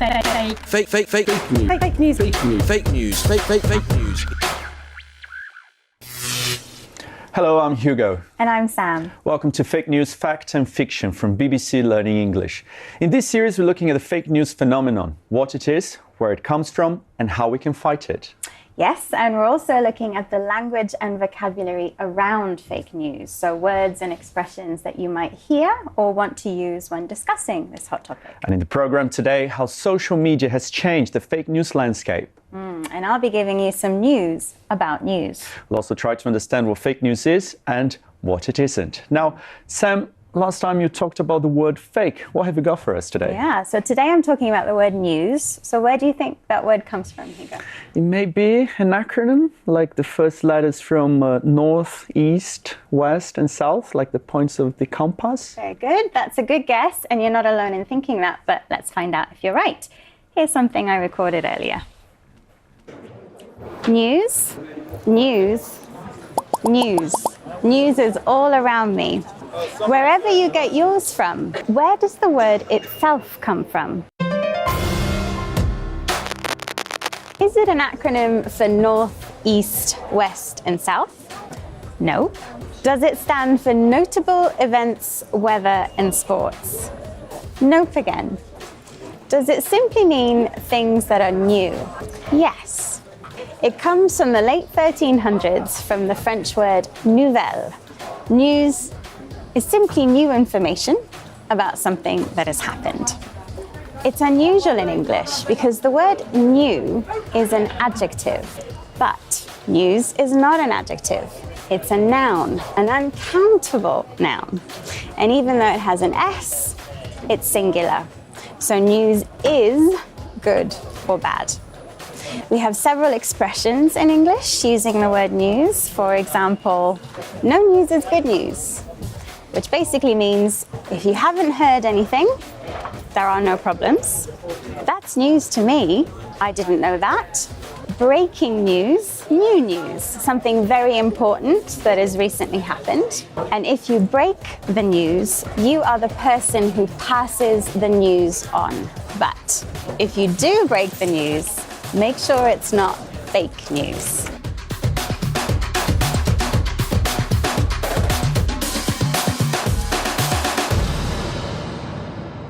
Fake news. Fake news. Fake news. Fake news. Fake news. Hello, I'm Hugo. And I'm Sam. Welcome to Fake News, Fact and Fiction from BBC Learning English. In this series, we're looking at the fake news phenomenon, what it is, where it comes from, and how we can fight it. Yes, and we're also looking at the language and vocabulary around fake news, so words and expressions that you might hear or want to use when discussing this hot topic. And in the program today, how social media has changed the fake news landscape. And I'll be giving you some news about news. We'll also try to understand what fake news is and what it isn't. Now, Sam, last time you talked about the word fake. What have you got for us today? Yeah, so today I'm talking about the word news. So where do you think that word comes from, Hugo? It may be an acronym, like the first letters from north, east, west, and south, like the points of the compass. Very good. That's a good guess, and you're not alone in thinking that, but let's find out if you're right. Here's something I recorded earlier. News, news, news. News is all around me. Wherever you get yours from, where does the word itself come from? Is it an acronym for North, East, West, and South? No. Does it stand for notable events, weather, and sports? Nope again. Does it simply mean things that are new? Yes. It comes from the late 1300s from the French word nouvelle. News is simply new information about something that has happened. It's unusual in English because the word new is an adjective, but news is not an adjective. It's a noun, an uncountable noun. And even though it has an S, it's singular. So news is good or bad. We have several expressions in English using the word news. For example, no news is good news, which basically means if you haven't heard anything, there are no problems. That's news to me. I didn't know that. Breaking news, new news, something very important that has recently happened. And if you break the news, you are the person who passes the news on. But if you do break the news, make sure it's not fake news.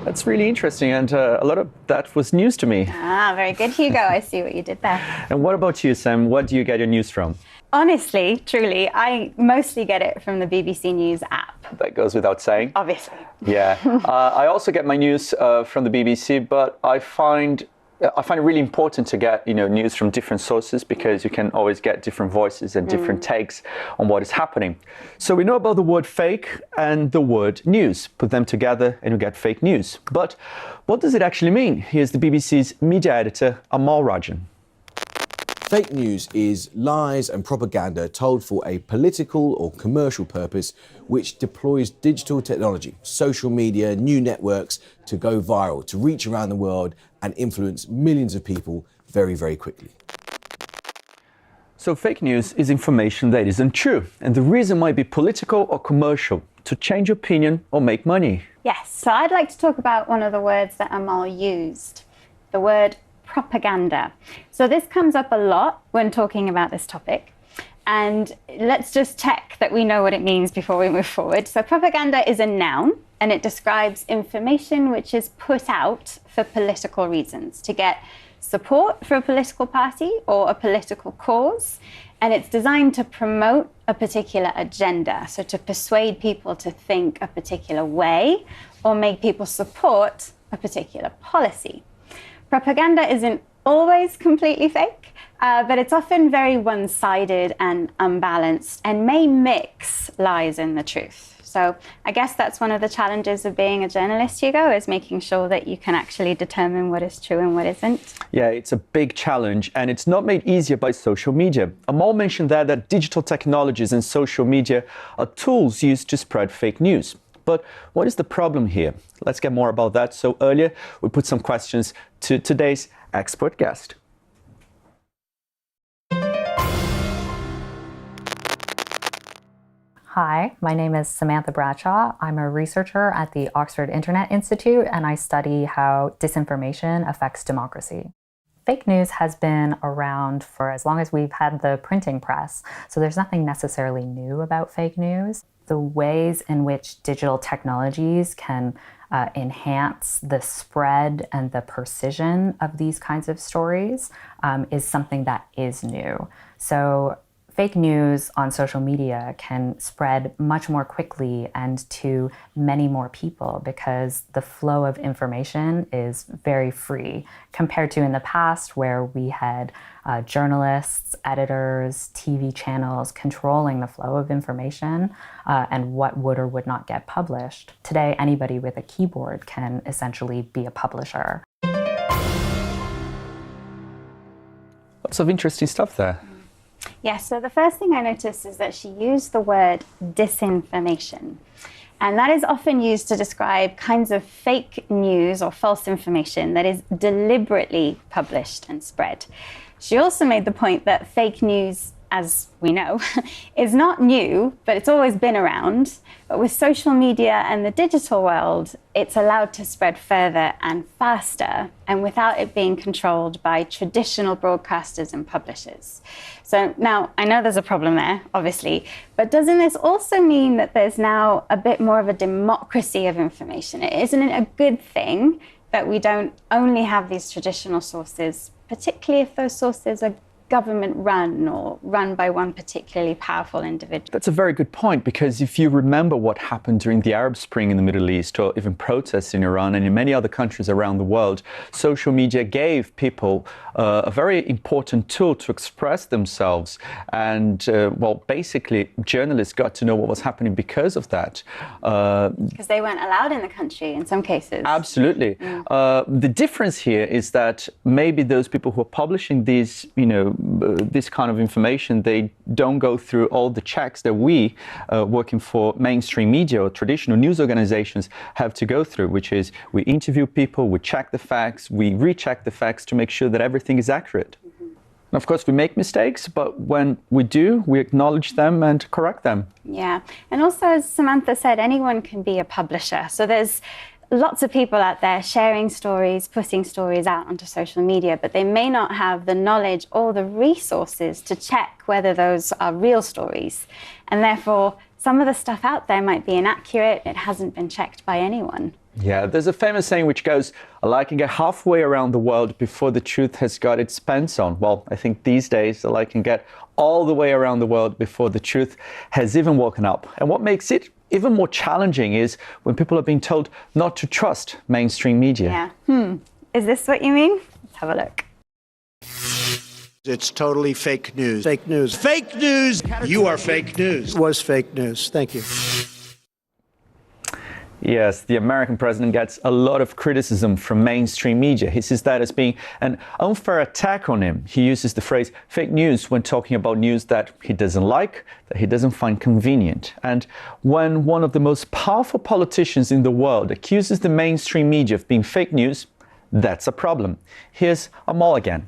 That's really interesting, and a lot of that was news to me. Ah, very good, Hugo. I see what you did there. And what about you, Sam? What do you get your news from? Honestly, truly, I mostly get it from the BBC News app. That goes without saying. Obviously. Yeah. I also get my news from the BBC, but I find it really important to get news from different sources because you can always get different voices and different takes on what is happening. So we know about the word fake and the word news. Put them together and you get fake news. But what does it actually mean? Here's the BBC's media editor, Amal Rajan. Fake news is lies and propaganda told for a political or commercial purpose which deploys digital technology, social media, new networks to go viral, to reach around the world and influence millions of people very, very quickly. So fake news is information that isn't true, and the reason might be political or commercial, to change opinion or make money. Yes, so I'd like to talk about one of the words that Amal used, the word propaganda. So this comes up a lot when talking about this topic. And let's just check that we know what it means before we move forward. So propaganda is a noun, and it describes information which is put out for political reasons, to get support for a political party or a political cause. And it's designed to promote a particular agenda, so to persuade people to think a particular way or make people support a particular policy. Propaganda isn't always completely fake, but it's often very one-sided and unbalanced and may mix lies and the truth. So I guess that's one of the challenges of being a journalist, Hugo, is making sure that you can actually determine what is true and what isn't. Yeah, it's a big challenge, and it's not made easier by social media. Amal mentioned that digital technologies and social media are tools used to spread fake news. But what is the problem here? Let's get more about that. So earlier, we put some questions to today's expert guest. Hi, my name is Samantha Bradshaw. I'm a researcher at the Oxford Internet Institute, and I study how disinformation affects democracy. Fake news has been around for as long as we've had the printing press, so there's nothing necessarily new about fake news. The ways in which digital technologies can enhance the spread and the precision of these kinds of stories is something that is new. So fake news on social media can spread much more quickly and to many more people because the flow of information is very free compared to in the past where we had journalists, editors, TV channels controlling the flow of information and what would or would not get published. Today, anybody with a keyboard can essentially be a publisher. Lots of interesting stuff there. Yes, so the first thing I noticed is that she used the word disinformation. And that is often used to describe kinds of fake news or false information that is deliberately published and spread. She also made the point that fake news, as we know, is not new, but it's always been around. But with social media and the digital world, it's allowed to spread further and faster and without it being controlled by traditional broadcasters and publishers. So now, I know there's a problem there, obviously, but doesn't this also mean that there's now a bit more of a democracy of information? Isn't it a good thing that we don't only have these traditional sources, particularly if those sources are government run or run by one particularly powerful individual? That's a very good point, because if you remember what happened during the Arab Spring in the Middle East, or even protests in Iran and in many other countries around the world, social media gave people a very important tool to express themselves. And, well, basically, journalists got to know what was happening because of that. Because they weren't allowed in the country in some cases. Absolutely. The difference here is that maybe those people who are publishing these, this kind of information, they don't go through all the checks that we, working for mainstream media or traditional news organizations, have to go through, which is we interview people, we check the facts, we recheck the facts to make sure that everything is accurate. And of course, we make mistakes, but when we do, we acknowledge them and correct them. Yeah. And also, as Samantha said, anyone can be a publisher. So there's lots of people out there sharing stories, putting stories out onto social media, but they may not have the knowledge or the resources to check whether those are real stories. And therefore, some of the stuff out there might be inaccurate. It hasn't been checked by anyone. Yeah, there's a famous saying which goes, a lie can get halfway around the world before the truth has got its pants on. Well, I think these days a lie can get all the way around the world before the truth has even woken up. And what makes it even more challenging is when people are being told not to trust mainstream media. Yeah. Is this what you mean? Let's have a look. It's totally fake news. Fake news. Fake news! You are fake news. It was fake news. Thank you. Yes, the American president gets a lot of criticism from mainstream media. He sees that as being an unfair attack on him. He uses the phrase fake news when talking about news that he doesn't like, that he doesn't find convenient. And when one of the most powerful politicians in the world accuses the mainstream media of being fake news, that's a problem. Here's Amal again.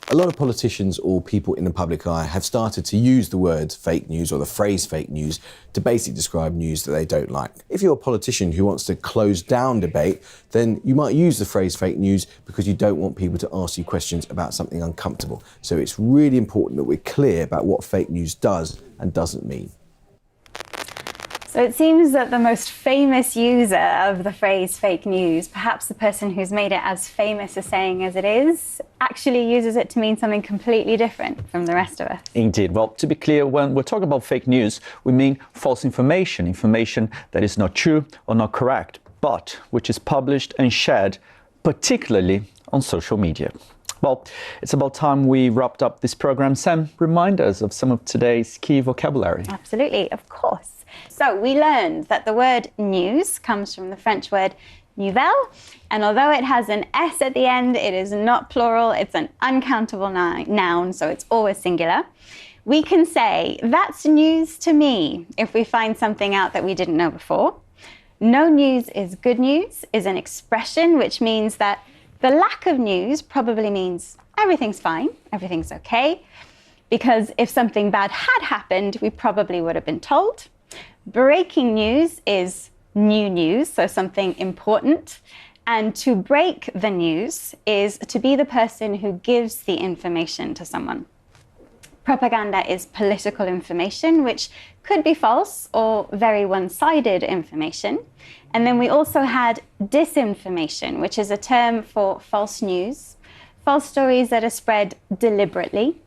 A lot of politicians or people in the public eye have started to use the words fake news or the phrase fake news to basically describe news that they don't like. If you're a politician who wants to close down debate, then you might use the phrase fake news because you don't want people to ask you questions about something uncomfortable. So it's really important that we're clear about what fake news does and doesn't mean. So it seems that the most famous user of the phrase fake news, perhaps the person who's made it as famous a saying as it is, actually uses it to mean something completely different from the rest of us. Indeed. Well, to be clear, when we're talking about fake news, we mean false information, information that is not true or not correct, but which is published and shared, particularly on social media. Well, it's about time we wrapped up this program. Sam, remind us of some of today's key vocabulary. Absolutely, of course. So we learned that the word news comes from the French word nouvelle, and although it has an S at the end, it is not plural, it's an uncountable noun, so it's always singular. We can say, that's news to me, if we find something out that we didn't know before. No news is good news is an expression which means that the lack of news probably means everything's fine, everything's okay, because if something bad had happened, we probably would have been told. Breaking news is new news, so something important. And to break the news is to be the person who gives the information to someone. Propaganda is political information, which could be false or very one-sided information. And then we also had disinformation, which is a term for false news, false stories that are spread deliberately.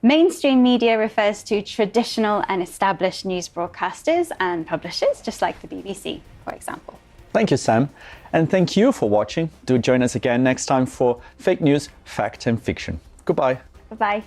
Mainstream media refers to traditional and established news broadcasters and publishers, just like the BBC, for example. Thank you, Sam. And thank you for watching. Do join us again next time for Fake News, Fact and Fiction. Goodbye. Bye-bye.